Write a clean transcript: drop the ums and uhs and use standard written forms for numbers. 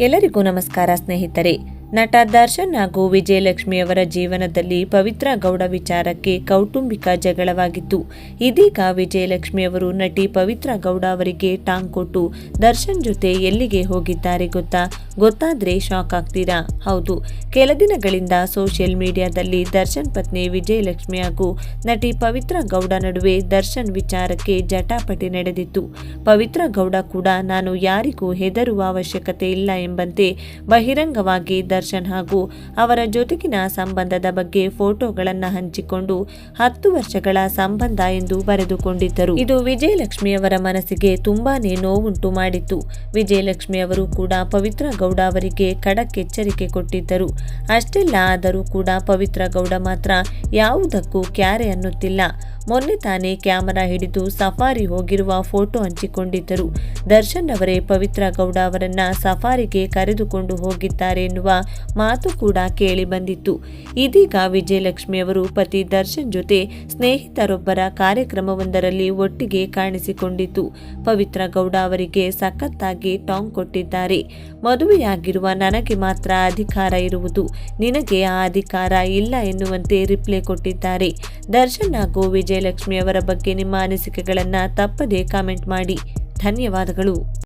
ಎಲ್ಲರಿಗೂ ನಮಸ್ಕಾರ ಸ್ನೇಹಿತರೆ. ನಟ ದರ್ಶನ್ ಹಾಗೂ ವಿಜಯಲಕ್ಷ್ಮಿ ಅವರ ಜೀವನದಲ್ಲಿ ಪವಿತ್ರ ಗೌಡ ವಿಚಾರಕ್ಕೆ ಕೌಟುಂಬಿಕ ಜಗಳವಾಗಿತ್ತು. ಇದೀಗ ವಿಜಯಲಕ್ಷ್ಮಿ ಅವರು ನಟಿ ಪವಿತ್ರ ಗೌಡ ಅವರಿಗೆ ಟಾಂಗ್ ಕೊಟ್ಟು ದರ್ಶನ್ ಜೊತೆ ಎಲ್ಲಿಗೆ ಹೋಗಿದ್ದಾರೆ ಗೊತ್ತಾದ್ರೆ ಶಾಕ್ ಆಗ್ತೀರಾ? ಹೌದು, ಕೆಲ ದಿನಗಳಿಂದ ಸೋಷಿಯಲ್ ಮೀಡಿಯಾದಲ್ಲಿ ದರ್ಶನ್ ಪತ್ನಿ ವಿಜಯಲಕ್ಷ್ಮಿ ಹಾಗೂ ನಟಿ ಪವಿತ್ರ ಗೌಡ ನಡುವೆ ದರ್ಶನ್ ವಿಚಾರಕ್ಕೆ ಜಟಾಪಟಿ ನಡೆದಿತ್ತು. ಪವಿತ್ರ ಗೌಡ ಕೂಡ ನಾನು ಯಾರಿಗೂ ಹೆದರುವ ಅವಶ್ಯಕತೆ ಇಲ್ಲ ಎಂಬಂತೆ ಬಹಿರಂಗವಾಗಿ ದರ್ಶನ್ ಹಾಗೂ ಅವರ ಜೊತೆಗಿನ ಸಂಬಂಧದ ಬಗ್ಗೆ ಫೋಟೋಗಳನ್ನು ಹಂಚಿಕೊಂಡು 10 ವರ್ಷಗಳ ಸಂಬಂಧ ಎಂದು ಬರೆದುಕೊಂಡಿದ್ದರು. ಇದು ವಿಜಯಲಕ್ಷ್ಮಿಯವರ ಮನಸ್ಸಿಗೆ ತುಂಬಾನೇ ನೋವುಂಟು ಮಾಡಿತ್ತು. ವಿಜಯಲಕ್ಷ್ಮಿ ಅವರು ಕೂಡ ಪವಿತ್ರ ಗೌಡ ಅವರಿಗೆ ಖಡಕ್ ಎಚ್ಚರಿಕೆ ಕೊಟ್ಟಿದ್ದರು. ಅಷ್ಟೆಲ್ಲ ಆದರೂ ಕೂಡ ಪವಿತ್ರ ಗೌಡ ಮಾತ್ರ ಯಾವುದಕ್ಕೂ ಕ್ಯಾರೆ ಅನ್ನುತ್ತಿಲ್ಲ. ಮೊನ್ನೆ ತಾನೇ ಕ್ಯಾಮರಾ ಹಿಡಿದು ಸಫಾರಿ ಹೋಗಿರುವ ಫೋಟೋ ಹಂಚಿಕೊಂಡಿದ್ದರು. ದರ್ಶನ್ ಅವರೇ ಪವಿತ್ರ ಗೌಡ ಅವರನ್ನ ಸಫಾರಿಗೆ ಕರೆದುಕೊಂಡು ಹೋಗಿದ್ದಾರೆ ಎನ್ನುವ ಮಾತು ಕೂಡ ಕೇಳಿ ಬಂದಿತ್ತು. ಇದೀಗ ವಿಜಯಲಕ್ಷ್ಮಿ ಅವರು ಪತಿ ದರ್ಶನ್ ಜೊತೆ ಸ್ನೇಹಿತರೊಬ್ಬರ ಕಾರ್ಯಕ್ರಮವೊಂದರಲ್ಲಿ ಒಟ್ಟಿಗೆ ಕಾಣಿಸಿಕೊಂಡಿದ್ದು ಪವಿತ್ರ ಗೌಡ ಅವರಿಗೆ ಸಖತ್ತಾಗಿ ಟಾಂಗ್ ಕೊಟ್ಟಿದ್ದಾರೆ. ಮದುವೆಯಾಗಿರುವ ನನಗೆ ಮಾತ್ರ ಅಧಿಕಾರ ಇರುವುದು, ನಿನಗೆ ಆ ಅಧಿಕಾರ ಇಲ್ಲ ಎನ್ನುವಂತೆ ರಿಪ್ಲೈ ಕೊಟ್ಟಿದ್ದಾರೆ. ದರ್ಶನ್ ಹಾಗೂ ವಿಜಯಲಕ್ಷ್ಮಿ ಅವರ ಬಗ್ಗೆ ನಿಮ್ಮ ಅನಿಸಿಕೆಗಳನ್ನು ತಪ್ಪದೇ ಕಾಮೆಂಟ್ ಮಾಡಿ. ಧನ್ಯವಾದಗಳು.